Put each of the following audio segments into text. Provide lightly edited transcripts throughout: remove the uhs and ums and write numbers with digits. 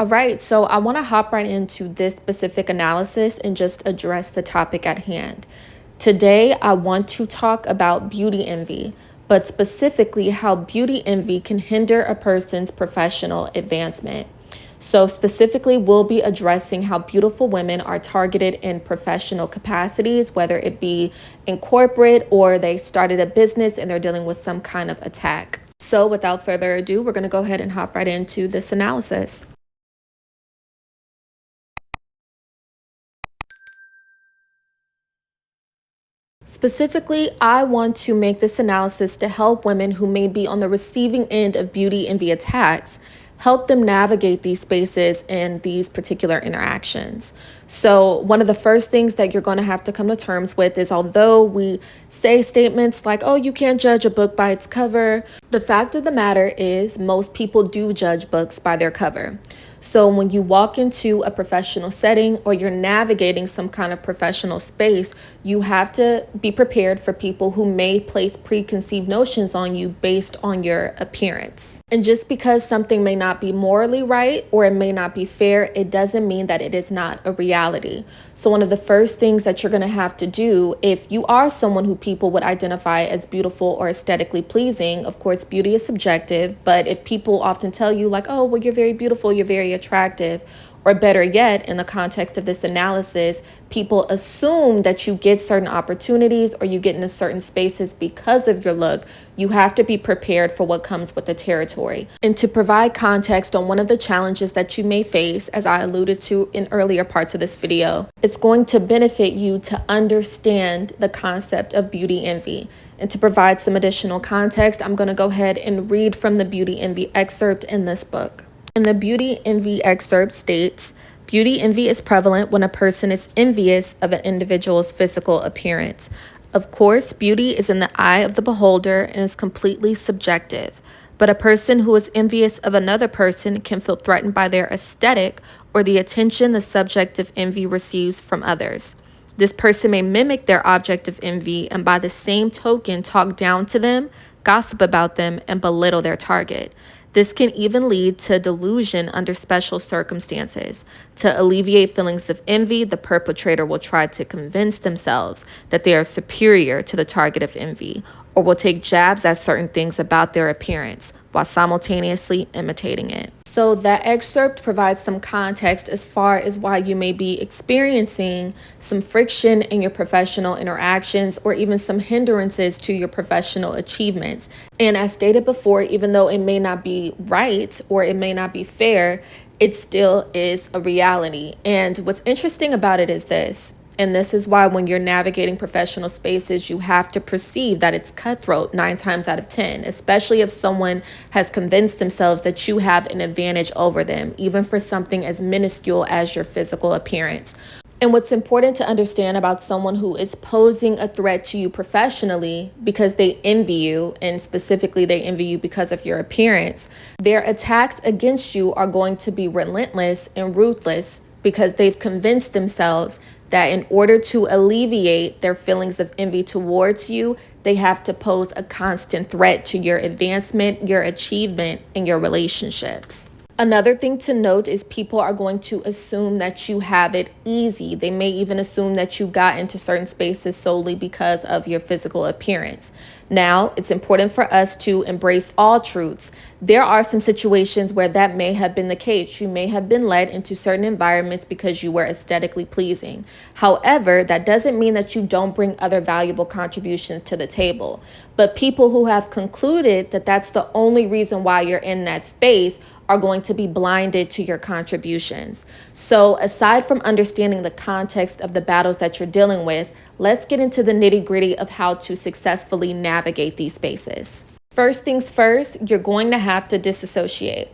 All right, so I want to hop right into this specific analysis and just address the topic at hand. Today, I want to talk about beauty envy, but specifically how beauty envy can hinder a person's professional advancement. So, specifically, we'll be addressing how beautiful women are targeted in professional capacities, whether it be in corporate or they started a business and they're dealing with some kind of attack. So, without further ado, we're going to go ahead and hop right into this analysis. Specifically, I want to make this analysis to help women who may be on the receiving end of beauty envy attacks, help them navigate these spaces and these particular interactions. So, one of the first things that you're going to have to come to terms with is although we say statements like, oh, you can't judge a book by its cover, the fact of the matter is most people do judge books by their cover. So when you walk into a professional setting or you're navigating some kind of professional space, you have to be prepared for people who may place preconceived notions on you based on your appearance. And just because something may not be morally right or it may not be fair, it doesn't mean that it is not a reality. So one of the first things that you're going to have to do if you are someone who people would identify as beautiful or aesthetically pleasing, of course, beauty is subjective, but if people often tell you like, oh, well, you're very beautiful, you're very attractive, or better yet, in the context of this analysis, people assume that you get certain opportunities or you get into certain spaces because of your look. You have to be prepared for what comes with the territory. And to provide context on one of the challenges that you may face, as I alluded to in earlier parts of this video, it's going to benefit you to understand the concept of beauty envy. And to provide some additional context, I'm going to go ahead and read from the beauty envy excerpt in this book. And the beauty envy excerpt states, beauty envy is prevalent when a person is envious of an individual's physical appearance. Of course, beauty is in the eye of the beholder and is completely subjective. But a person who is envious of another person can feel threatened by their aesthetic or the attention the subject of envy receives from others. This person may mimic their object of envy and by the same token talk down to them, gossip about them, and belittle their target. This can even lead to delusion under special circumstances. To alleviate feelings of envy, the perpetrator will try to convince themselves that they are superior to the target of envy, or will take jabs at certain things about their appearance while simultaneously imitating it. So that excerpt provides some context as far as why you may be experiencing some friction in your professional interactions or even some hindrances to your professional achievements. And as stated before, even though it may not be right or it may not be fair, it still is a reality. And what's interesting about it is this. And this is why when you're navigating professional spaces, you have to perceive that it's cutthroat 9 times out of 10, especially if someone has convinced themselves that you have an advantage over them, even for something as minuscule as your physical appearance. And what's important to understand about someone who is posing a threat to you professionally because they envy you, and specifically they envy you because of your appearance, their attacks against you are going to be relentless and ruthless because they've convinced themselves that in order to alleviate their feelings of envy towards you, they have to pose a constant threat to your advancement, your achievement, and your relationships. Another thing to note is people are going to assume that you have it easy. They may even assume that you got into certain spaces solely because of your physical appearance. Now, it's important for us to embrace all truths. There are some situations where that may have been the case. You may have been led into certain environments because you were aesthetically pleasing. However, that doesn't mean that you don't bring other valuable contributions to the table. But people who have concluded that that's the only reason why you're in that space are going to be blinded to your contributions. So aside from understanding the context of the battles that you're dealing with, let's get into the nitty-gritty of how to successfully navigate these spaces. First things first, you're going to have to disassociate.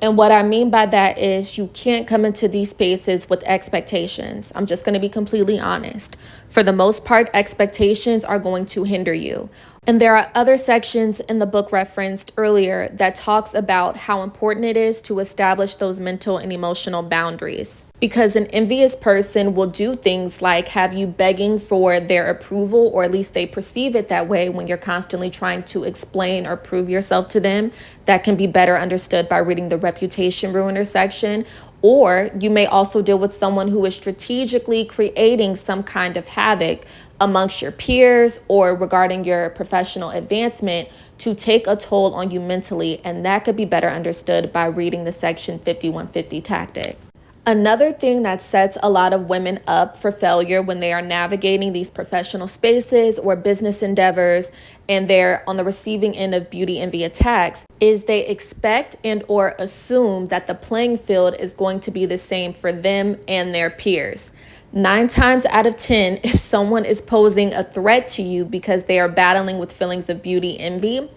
And what I mean by that is you can't come into these spaces with expectations. I'm just going to be completely honest. For the most part, expectations are going to hinder you. And there are other sections in the book referenced earlier that talks about how important it is to establish those mental and emotional boundaries. Because an envious person will do things like have you begging for their approval, or at least they perceive it that way when you're constantly trying to explain or prove yourself to them. That can be better understood by reading the reputation ruiner section. Or you may also deal with someone who is strategically creating some kind of havoc amongst your peers or regarding your professional advancement to take a toll on you mentally, and that could be better understood by reading the section 5150 tactic. Another thing that sets a lot of women up for failure when they are navigating these professional spaces or business endeavors and they're on the receiving end of beauty envy attacks is they expect and or assume that the playing field is going to be the same for them and their peers. 9 times out of 10, if someone is posing a threat to you because they are battling with feelings of beauty envy,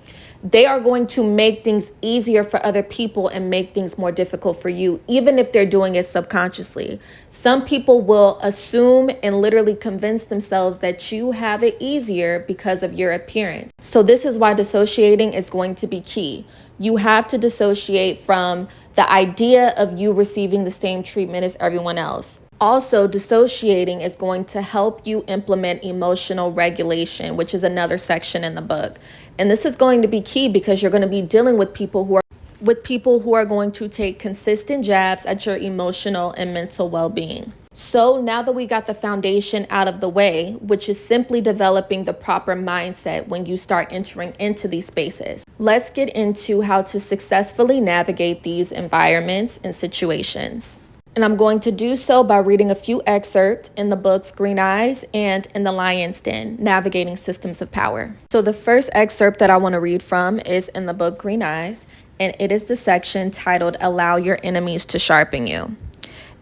they are going to make things easier for other people and make things more difficult for you, even if they're doing it subconsciously. Some people will assume and literally convince themselves that you have it easier because of your appearance. So this is why dissociating is going to be key. You have to dissociate from the idea of you receiving the same treatment as everyone else. Also, dissociating is going to help you implement emotional regulation, which is another section in the book. And this is going to be key because you're going to be dealing with people who are going to take consistent jabs at your emotional and mental well-being. So now that we got the foundation out of the way, which is simply developing the proper mindset when you start entering into these spaces, let's get into how to successfully navigate these environments and situations. And I'm going to do so by reading a few excerpts in the books Green Eyes and In the Lion's Den, Navigating Systems of Power. So the first excerpt that I want to read from is in the book Green Eyes, and it is the section titled Allow Your Enemies to Sharpen You.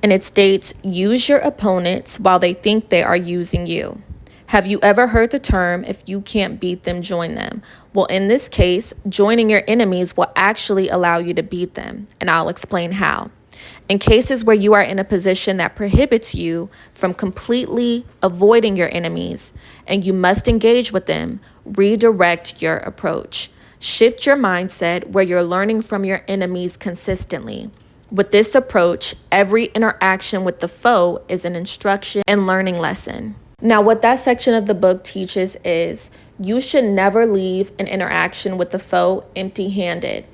And it states, use your opponents while they think they are using you. Have you ever heard the term, if you can't beat them, join them? Well, in this case, joining your enemies will actually allow you to beat them, and I'll explain how. In cases where you are in a position that prohibits you from completely avoiding your enemies and you must engage with them, redirect your approach. Shift your mindset where you're learning from your enemies consistently. With this approach, every interaction with the foe is an instruction and learning lesson. Now, what that section of the book teaches is you should never leave an interaction with the foe empty-handed,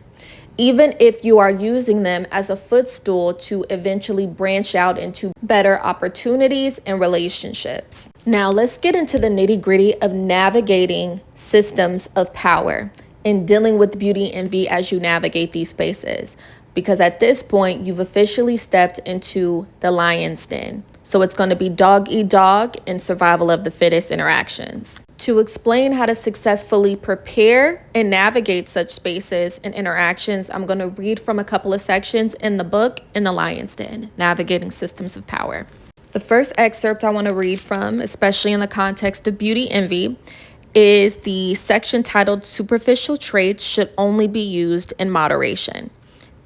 even if you are using them as a footstool to eventually branch out into better opportunities and relationships. Now, let's get into the nitty-gritty of navigating systems of power and dealing with beauty envy as you navigate these spaces. Because at this point, you've officially stepped into the lion's den. So it's going to be dog eat dog and survival of the fittest interactions. To explain how to successfully prepare and navigate such spaces and interactions, I'm going to read from a couple of sections in the book In the Lion's Den, Navigating Systems of Power. The first excerpt I want to read from, especially in the context of beauty envy, is the section titled Superficial Traits Should Only Be Used in Moderation.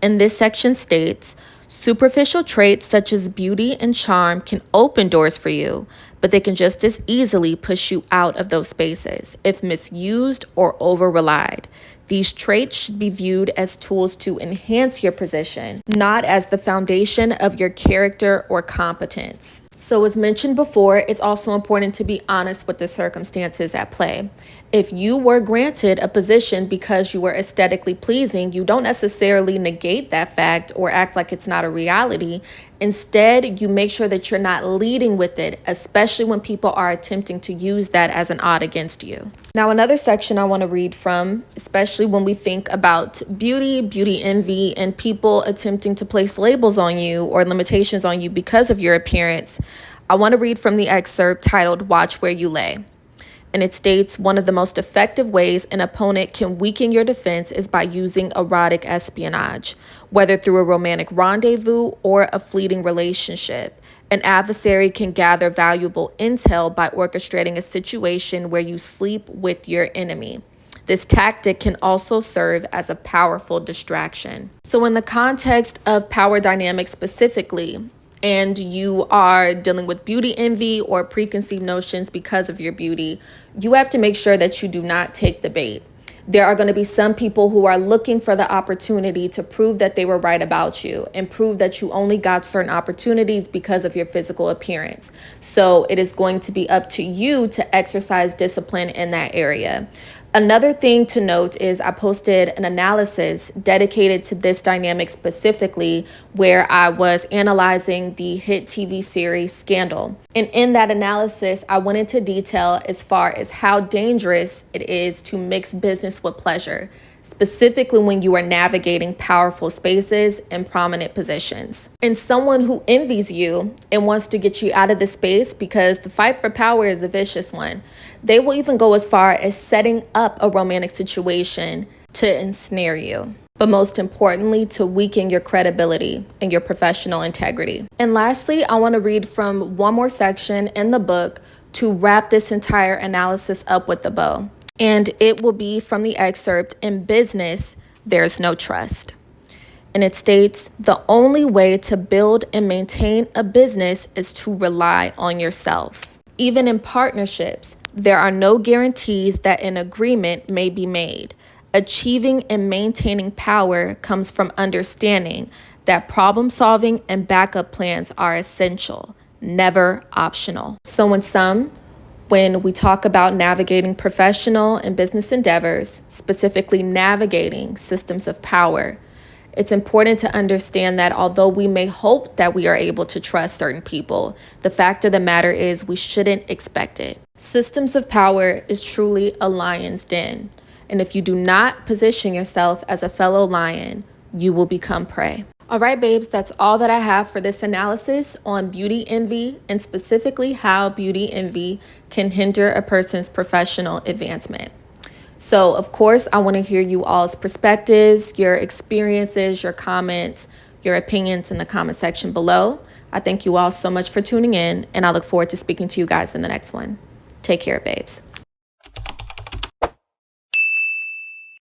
And this section states, superficial traits such as beauty and charm can open doors for you, but they can just as easily push you out of those spaces if misused or over-relied. These traits should be viewed as tools to enhance your position, not as the foundation of your character or competence. So as mentioned before, it's also important to be honest with the circumstances at play. If you were granted a position because you were aesthetically pleasing, you don't necessarily negate that fact or act like it's not a reality. Instead, you make sure that you're not leading with it, especially when people are attempting to use that as an odd against you. Now, another section I want to read from, especially when we think about beauty envy, and people attempting to place labels on you or limitations on you because of your appearance, I want to read from the excerpt titled Watch Where You Lay. And it states, one of the most effective ways an opponent can weaken your defense is by using erotic espionage, whether through a romantic rendezvous or a fleeting relationship. An adversary can gather valuable intel by orchestrating a situation where you sleep with your enemy. This tactic can also serve as a powerful distraction. So in the context of power dynamics specifically, and you are dealing with beauty envy or preconceived notions because of your beauty, you have to make sure that you do not take the bait. There are going to be some people who are looking for the opportunity to prove that they were right about you and prove that you only got certain opportunities because of your physical appearance. So it is going to be up to you to exercise discipline in that area. Another thing to note is I posted an analysis dedicated to this dynamic specifically, where I was analyzing the hit TV series Scandal. And in that analysis, I went into detail as far as how dangerous it is to mix business with pleasure, specifically when you are navigating powerful spaces and prominent positions. And someone who envies you and wants to get you out of the space, because the fight for power is a vicious one, they will even go as far as setting up a romantic situation to ensnare you, but most importantly, to weaken your credibility and your professional integrity. And lastly, I want to read from one more section in the book to wrap this entire analysis up with a bow. And it will be from the excerpt, "In business, there's no trust." And it states, "The only way to build and maintain a business is to rely on yourself. Even in partnerships, there are no guarantees that an agreement may be made. Achieving and maintaining power comes from understanding that problem solving and backup plans are essential, never optional." So in sum, when we talk about navigating professional and business endeavors, specifically navigating systems of power, it's important to understand that although we may hope that we are able to trust certain people, the fact of the matter is we shouldn't expect it. Systems of power is truly a lion's den. And if you do not position yourself as a fellow lion, you will become prey. All right, babes, that's all that I have for this analysis on beauty envy, and specifically how beauty envy can hinder a person's professional advancement. So, of course, I want to hear you all's perspectives, your experiences, your comments, your opinions in the comment section below. I thank you all so much for tuning in, and I look forward to speaking to you guys in the next one. Take care, babes.